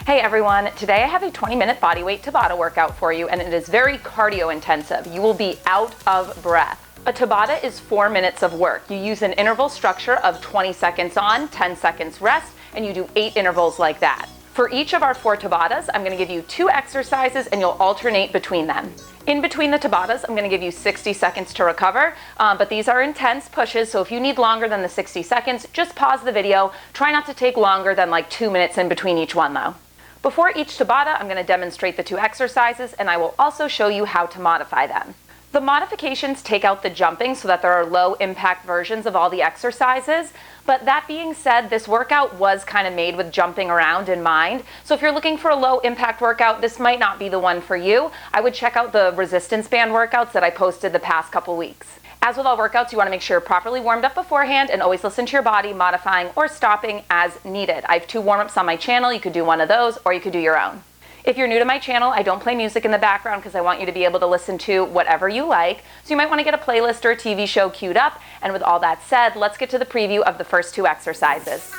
Hey everyone, today I have a 20-minute bodyweight Tabata workout for you, and it is very cardio intensive. You will be out of breath. A Tabata is 4 minutes of work. You use an interval structure of 20 seconds on, 10 seconds rest, and you do 8 intervals like that. For each of our 4 Tabatas, I'm going to give you 2 exercises and you'll alternate between them. In between the Tabatas, I'm going to give you 60 seconds to recover, but these are intense pushes, so if you need longer than the 60 seconds, just pause the video. Try not to take longer than like 2 minutes in between each one though. Before each Tabata, I'm going to demonstrate the 2 exercises, and I will also show you how to modify them. The modifications take out the jumping so that there are low impact versions of all the exercises, but that being said, this workout was kind of made with jumping around in mind. So if you're looking for a low impact workout, this might not be the one for you. I would check out the resistance band workouts that I posted the past couple weeks. As with all workouts, you want to make sure you're properly warmed up beforehand and always listen to your body, modifying or stopping as needed. I have 2 warm-ups on my channel. You could do one of those or you could do your own. If you're new to my channel, I don't play music in the background because I want you to be able to listen to whatever you like. So you might want to get a playlist or a TV show queued up. And with all that said, let's get to the preview of the first 2 exercises.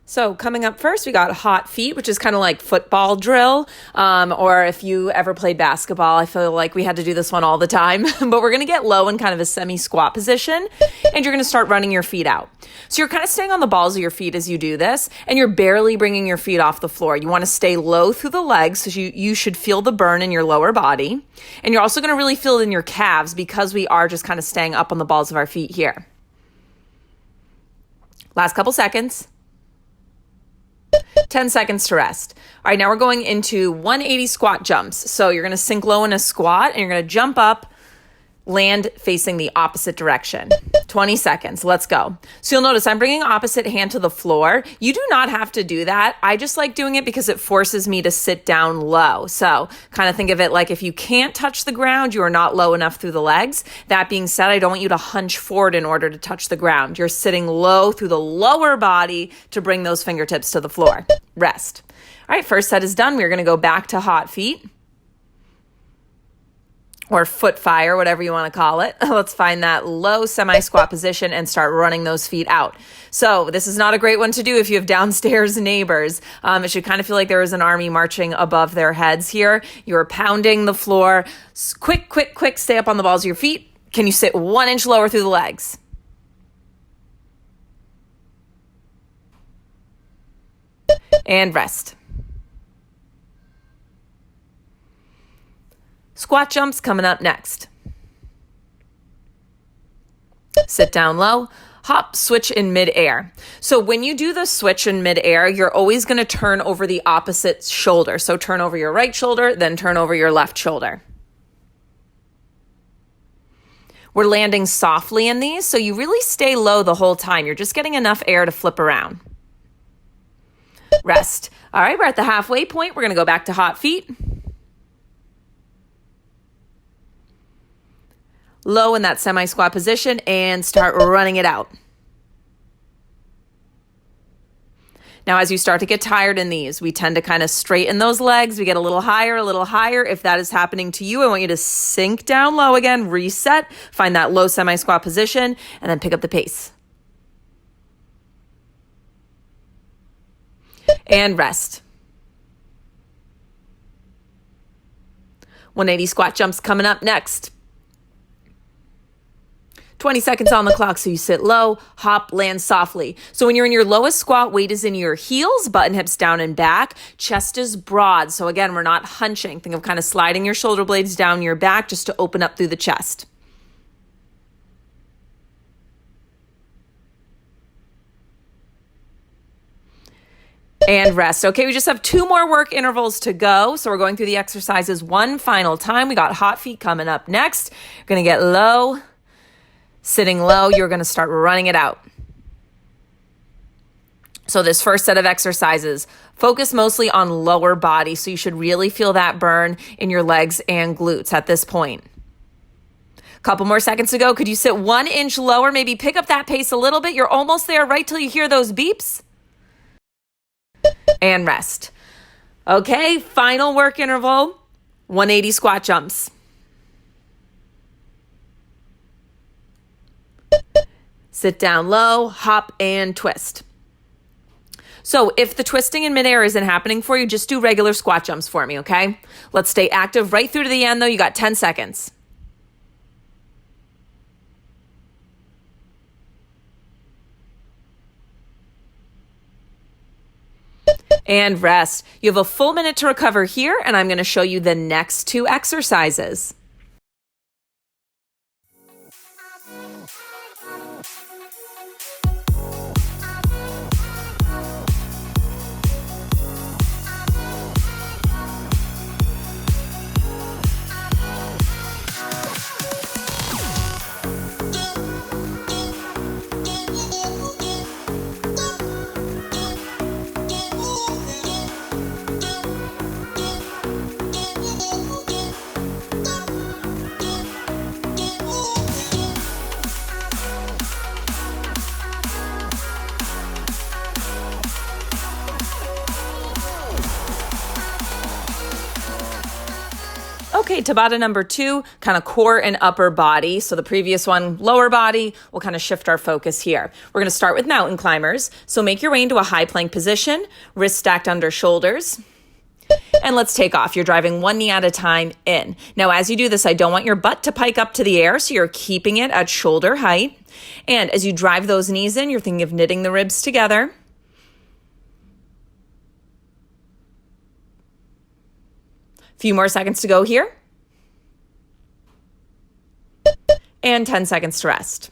So coming up first, we got hot feet, which is kind of like football drill. Or if you ever played basketball, I feel like we had to do this one all the time. But we're going to get low in kind of a semi-squat position, and you're going to start running your feet out. So you're kind of staying on the balls of your feet as you do this, and you're barely bringing your feet off the floor. You want to stay low through the legs, so you should feel the burn in your lower body. And you're also going to really feel it in your calves because we are just kind of staying up on the balls of our feet here. Last couple seconds. 10 seconds to rest. All right, now we're going into 180 squat jumps. So you're going to sink low in a squat and you're going to jump up, land facing the opposite direction. 20 seconds. Let's go. So you'll notice I'm bringing opposite hand to the floor. You do not have to do that. I just like doing it because it forces me to sit down low. So kind of think of it like if you can't touch the ground, you are not low enough through the legs. That being said, I don't want you to hunch forward in order to touch the ground. You're sitting low through the lower body to bring those fingertips to the floor. Rest. All right, first set is done. We're going to go back to hot feet. Or foot fire, whatever you want to call it. Let's find that low semi-squat position and start running those feet out. So this is not a great one to do if you have downstairs neighbors. It should kind of feel like there is an army marching above their heads here. You're pounding the floor. Quick, quick, quick. Stay up on the balls of your feet. Can you sit 1 inch lower through the legs? And rest. Squat jumps coming up next. Sit down low, hop, switch in midair. So when you do the switch in midair, you're always going to turn over the opposite shoulder. So turn over your right shoulder, then turn over your left shoulder. We're landing softly in these, so you really stay low the whole time. You're just getting enough air to flip around. Rest. All right, we're at the halfway point. We're going to go back to hot feet. Low in that semi-squat position and start running it out. Now, as you start to get tired in these, we tend to kind of straighten those legs. We get a little higher, a little higher. If that is happening to you, I want you to sink down low again, reset, find that low semi-squat position, and then pick up the pace. And rest. 180 squat jumps coming up next. 20 seconds on the clock, so you sit low, hop, land softly. So when you're in your lowest squat, weight is in your heels, button hips down and back, chest is broad. So again, we're not hunching. Think of kind of sliding your shoulder blades down your back just to open up through the chest. And rest. Okay, we just have 2 more work intervals to go. So we're going through the exercises one final time. We got hot feet coming up next. You're going to get low. Sitting low, you're going to start running it out. So this first set of exercises, focus mostly on lower body. So you should really feel that burn in your legs and glutes at this point. Couple more seconds to go. Could you sit 1 inch lower? Maybe pick up that pace a little bit. You're almost there right till you hear those beeps. And rest. Okay, final work interval, 180 squat jumps. Sit down low, hop, and twist. So if the twisting in midair isn't happening for you, just do regular squat jumps for me, okay? Let's stay active right through to the end, though. You got 10 seconds. And rest. You have a full minute to recover here, and I'm going to show you the next 2 exercises. Okay, Tabata number 2, kind of core and upper body. So the previous one, lower body, we'll kind of shift our focus here. We're going to start with mountain climbers. So make your way into a high plank position, wrists stacked under shoulders. And let's take off. You're driving 1 knee at a time in. Now, as you do this, I don't want your butt to pike up to the air, so you're keeping it at shoulder height. And as you drive those knees in, you're thinking of knitting the ribs together. Few more seconds to go here. And 10 seconds to rest.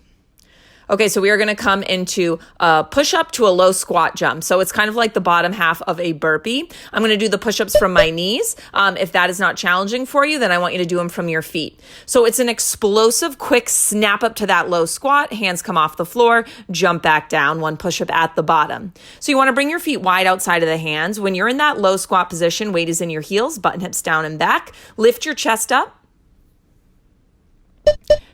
Okay, so we are going to come into a push-up to a low squat jump. So it's kind of like the bottom half of a burpee. I'm going to do the push-ups from my knees. If that is not challenging for you, then I want you to do them from your feet. So it's an explosive, quick snap up to that low squat. Hands come off the floor, jump back down, 1 push-up at the bottom. So you want to bring your feet wide outside of the hands. When you're in that low squat position, weight is in your heels, button hips down and back. Lift your chest up.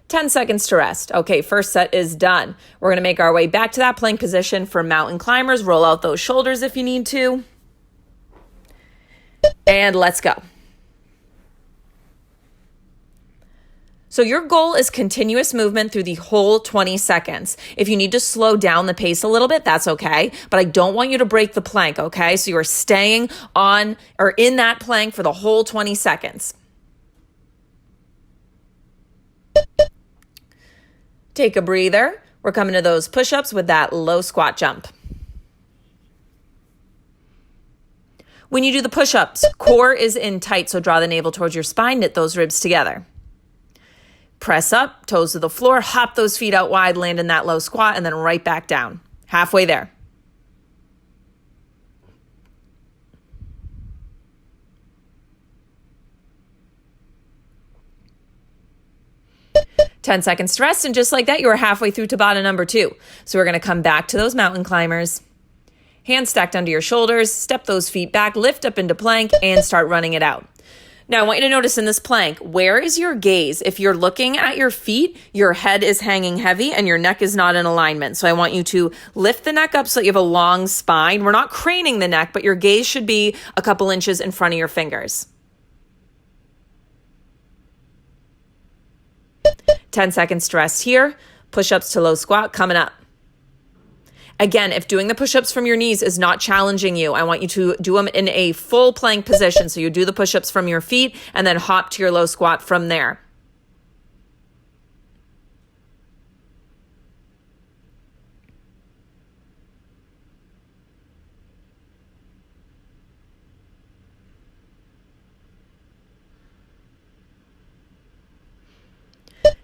10 seconds to rest. Okay, first set is done. We're going to make our way back to that plank position for mountain climbers. Roll out those shoulders if you need to. And let's go. So your goal is continuous movement through the whole 20 seconds. If you need to slow down the pace a little bit, that's okay. But I don't want you to break the plank, okay? So you are staying on or in that plank for the whole 20 seconds. Take a breather. We're coming to those push-ups with that low squat jump. When you do the push-ups, core is in tight, so draw the navel towards your spine, knit those ribs together. Press up, toes to the floor, hop those feet out wide, land in that low squat, and then right back down. Halfway there. Ten seconds to rest, and just like that, you are halfway through Tabata number 2. So we're going to come back to those mountain climbers. Hands stacked under your shoulders, step those feet back, lift up into plank, and start running it out. Now, I want you to notice in this plank, where is your gaze? If you're looking at your feet, your head is hanging heavy and your neck is not in alignment. So I want you to lift the neck up so that you have a long spine. We're not craning the neck, but your gaze should be a couple inches in front of your fingers. 10 seconds to rest here. Push-ups to low squat coming up. Again, if doing the push-ups from your knees is not challenging you, I want you to do them in a full plank position. So you do the push-ups from your feet and then hop to your low squat from there.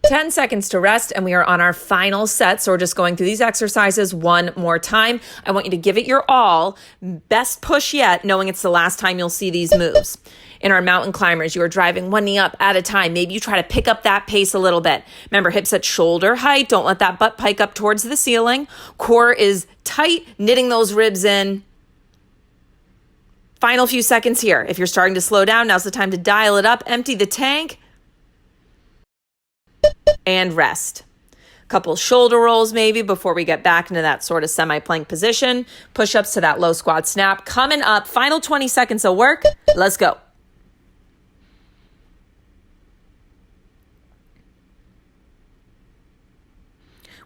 Ten seconds to rest, and we are on our final set. So we're just going through these exercises one more time. I want you to give it your all. Best push yet, knowing it's the last time you'll see these moves. In our mountain climbers, you are driving one knee up at a time. Maybe you try to pick up that pace a little bit. Remember, hips at shoulder height. Don't let that butt pike up towards the ceiling. Core is tight, knitting those ribs in. Final few seconds here. If you're starting to slow down, now's the time to dial it up. Empty the tank and rest. Couple shoulder rolls maybe before we get back into that sort of semi-plank position. Push-ups to that low squat snap. Coming up, final 20 seconds of work. Let's go.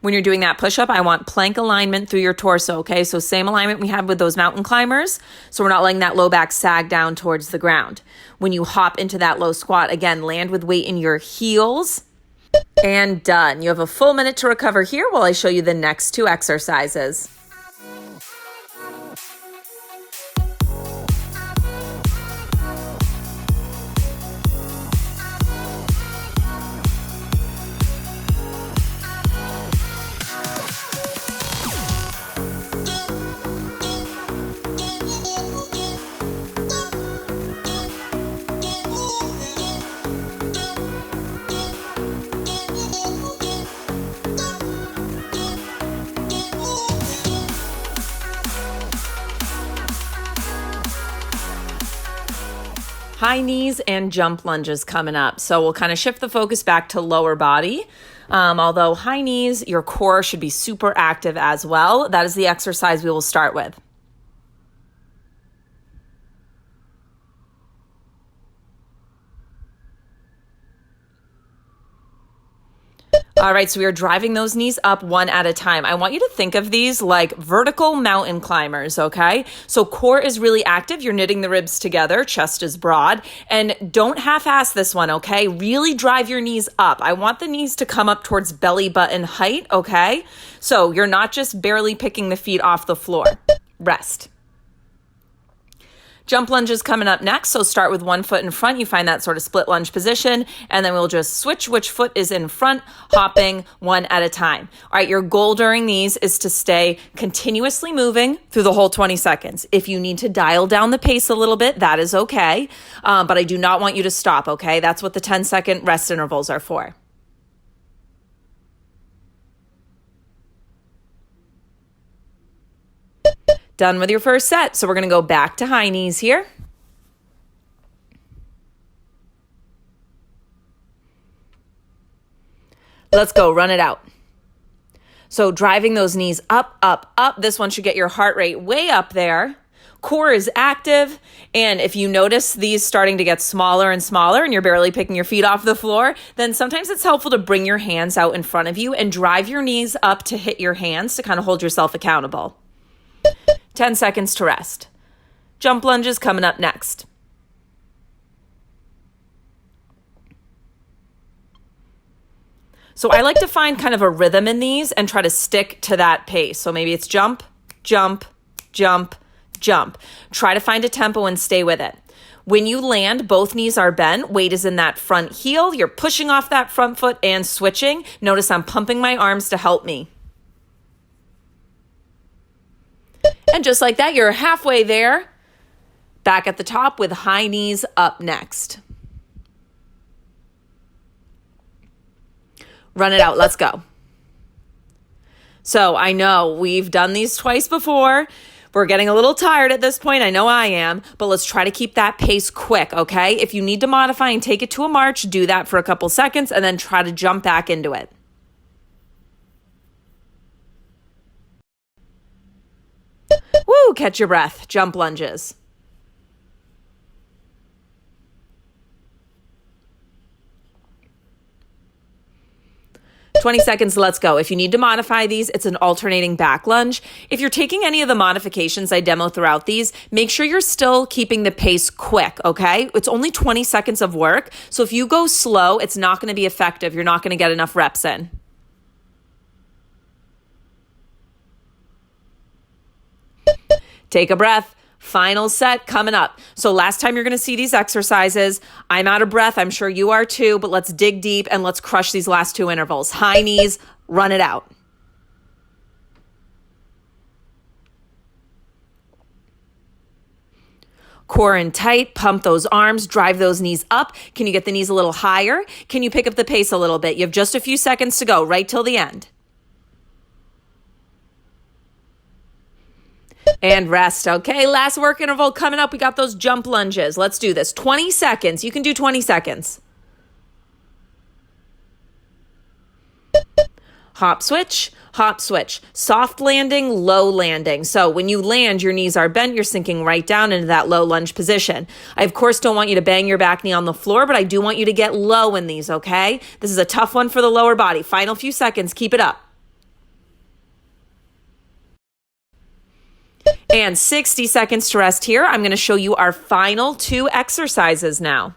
When you're doing that push-up, I want plank alignment through your torso, okay? So same alignment we have with those mountain climbers. So we're not letting that low back sag down towards the ground. When you hop into that low squat, again, land with weight in your heels. And done. You have a full minute to recover here while I show you the next two exercises. High knees and jump lunges coming up. So we'll kind of shift the focus back to lower body. Although high knees, your core should be super active as well. That is the exercise we will start with. All right, so we are driving those knees up one at a time. I want you to think of these like vertical mountain climbers, okay? So core is really active. You're knitting the ribs together. Chest is broad. And don't half-ass this one, okay? Really drive your knees up. I want the knees to come up towards belly button height, okay? So you're not just barely picking the feet off the floor. Rest. Jump lunges coming up next. So start with one foot in front. You find that sort of split lunge position. And then we'll just switch which foot is in front, hopping one at a time. All right, your goal during these is to stay continuously moving through the whole 20 seconds. If you need to dial down the pace a little bit, that is okay. But I do not want you to stop, okay? That's what the 10-second rest intervals are for. Done with your first set. So we're going to go back to high knees here. Let's go. Run it out. So driving those knees up, up, up. This one should get your heart rate way up there. Core is active. And if you notice these starting to get smaller and smaller and you're barely picking your feet off the floor, then sometimes it's helpful to bring your hands out in front of you and drive your knees up to hit your hands to kind of hold yourself accountable. 10 seconds to rest. Jump lunges coming up next. So I like to find kind of a rhythm in these and try to stick to that pace. So maybe it's jump, jump, jump, jump. Try to find a tempo and stay with it. When you land, both knees are bent. Weight is in that front heel. You're pushing off that front foot and switching. Notice I'm pumping my arms to help me. And just like that, you're halfway there. Back at the top with high knees up next. Run it out. Let's go. So I know we've done these twice before. We're getting a little tired at this point. I know I am, but let's try to keep that pace quick, okay? If you need to modify and take it to a march, do that for a couple seconds and then try to jump back into it. Woo, catch your breath. Jump lunges. "20 seconds, let's go. If you need to modify these, it's an alternating back lunge. If you're taking any of the modifications I demo throughout these, make sure you're still keeping the pace quick, okay? It's only 20 seconds of work, so if you go slow, it's not going to be effective. You're not going to get enough reps in. Take a breath. Final set coming up. So last time you're going to see these exercises, I'm out of breath. I'm sure you are too, but let's dig deep and let's crush these last two intervals. High knees, run it out. Core in tight, pump those arms, drive those knees up. Can you get the knees a little higher? Can you pick up the pace a little bit? You have just a few seconds to go, right till the end. And rest. Okay, last work interval coming up. We got those jump lunges. Let's do this. 20 seconds. You can do 20 seconds. Hop switch, hop switch. Soft landing, low landing. So when you land, your knees are bent. You're sinking right down into that low lunge position. I, of course, don't want you to bang your back knee on the floor, but I do want you to get low in these, okay? This is a tough one for the lower body. Final few seconds. Keep it up. And 60 seconds to rest here. I'm going to show you our final 2 exercises now.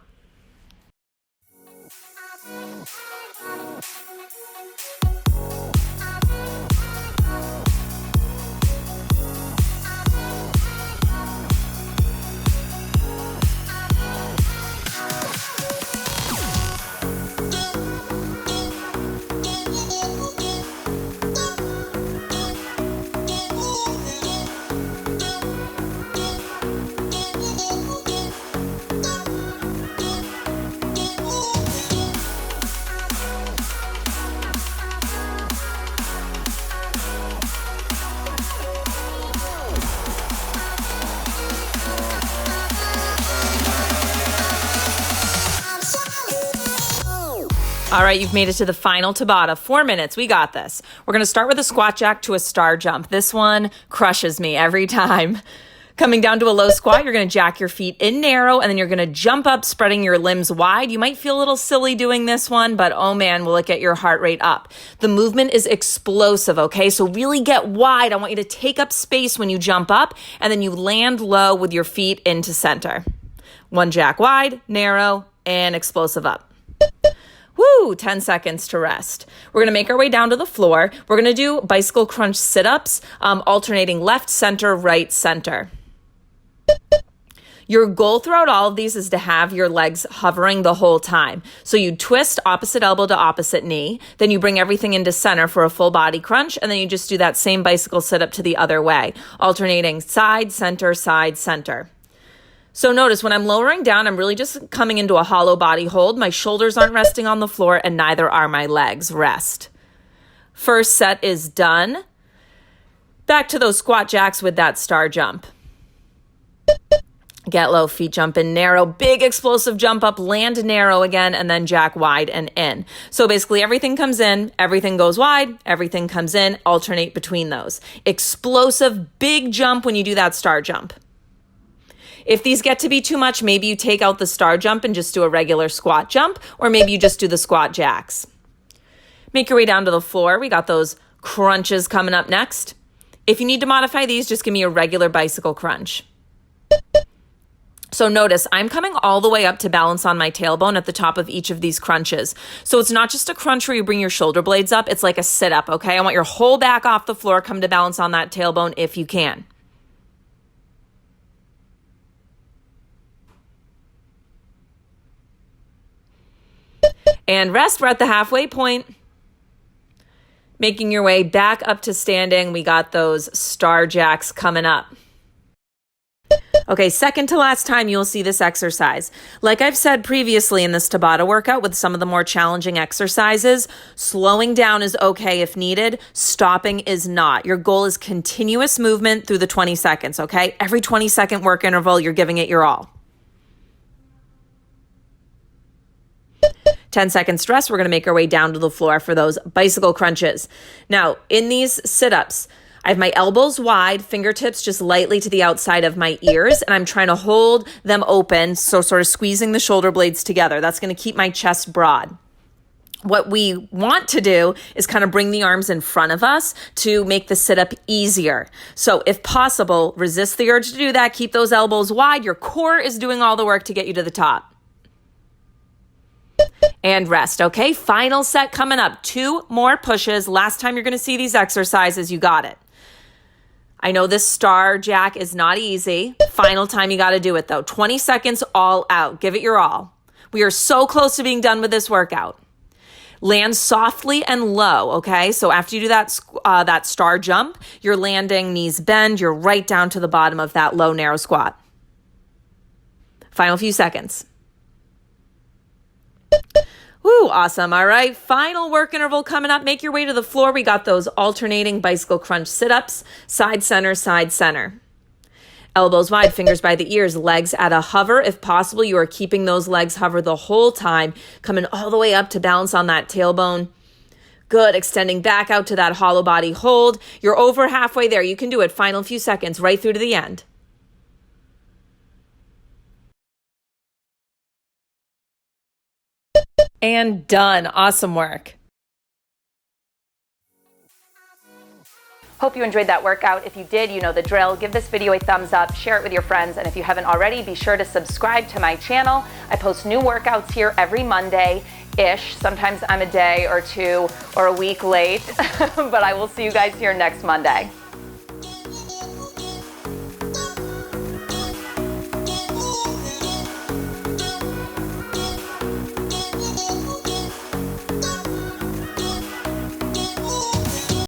All right, you've made it to the final Tabata. 4 minutes, we got this. We're gonna start with a squat jack to a star jump. This one crushes me every time. Coming down to a low squat, you're gonna jack your feet in narrow, and then you're gonna jump up, spreading your limbs wide. You might feel a little silly doing this one, but oh man, will it get your heart rate up. The movement is explosive, okay? So really get wide. I want you to take up space when you jump up, and then you land low with your feet into center. 1 jack wide, narrow, and explosive up. Woo, 10 seconds to rest. We're gonna make our way down to the floor. We're gonna do bicycle crunch sit-ups, alternating left, center, right, center. Your goal throughout all of these is to have your legs hovering the whole time. So you twist opposite elbow to opposite knee, then you bring everything into center for a full body crunch, and then you just do that same bicycle sit-up to the other way, alternating side, center, side, center. So notice when I'm lowering down, I'm really just coming into a hollow body hold. My shoulders aren't resting on the floor, and neither are my legs. Rest. First set is done. Back to those squat jacks with that star jump. Get low, feet jump in narrow, big explosive jump up, land narrow again, and then jack wide and in. So basically everything comes in, everything goes wide, everything comes in, alternate between those. Explosive, big jump when you do that star jump. If these get to be too much, maybe you take out the star jump and just do a regular squat jump, or maybe you just do the squat jacks. Make your way down to the floor. We got those crunches coming up next. If you need to modify these, just give me a regular bicycle crunch. So notice I'm coming all the way up to balance on my tailbone at the top of each of these crunches. So it's not just a crunch where you bring your shoulder blades up. It's like a sit up, okay? I want your whole back off the floor. Come to balance on that tailbone if you can. And rest, we're at the halfway point. Making your way back up to standing. We got those star jacks coming up. Okay, second to last time you'll see this exercise. Like I've said previously in this Tabata workout with some of the more challenging exercises, slowing down is okay if needed, stopping is not. Your goal is continuous movement through the 20 seconds, okay? Every 20-second work interval, you're giving it your all. 10 seconds rest. We're going to make our way down to the floor for those bicycle crunches. Now, in these sit-ups, I have my elbows wide, fingertips just lightly to the outside of my ears, and I'm trying to hold them open, so sort of squeezing the shoulder blades together. That's going to keep my chest broad. What we want to do is kind of bring the arms in front of us to make the sit-up easier. So if possible, resist the urge to do that. Keep those elbows wide. Your core is doing all the work to get you to the top. And rest, okay? Final set coming up. 2 more pushes. Last time you're going to see these exercises, you got it. I know this star jack is not easy. Final time you got to do it though. 20 seconds all out. Give it your all. We are so close to being done with this workout. Land softly and low, okay? So after you do that star jump, you're landing knees bend. You're right down to the bottom of that low, narrow squat. Final few seconds. Woo, awesome. All right, final work interval coming up. Make your way to the floor. We got those alternating bicycle crunch sit-ups, side center, side center. Elbows wide, fingers by the ears, legs at a hover. If possible, you are keeping those legs hover the whole time, coming all the way up to balance on that tailbone. Good, extending back out to that hollow body hold. You're over halfway there. You can do it. Final few seconds, right through to the end. And done. Awesome work. Hope you enjoyed that workout. If you did, you know the drill. Give this video a thumbs up, share it with your friends, and if you haven't already, be sure to subscribe to my channel. I post new workouts here every Monday-ish. Sometimes I'm a day or two or a week late, but I will see you guys here next Monday.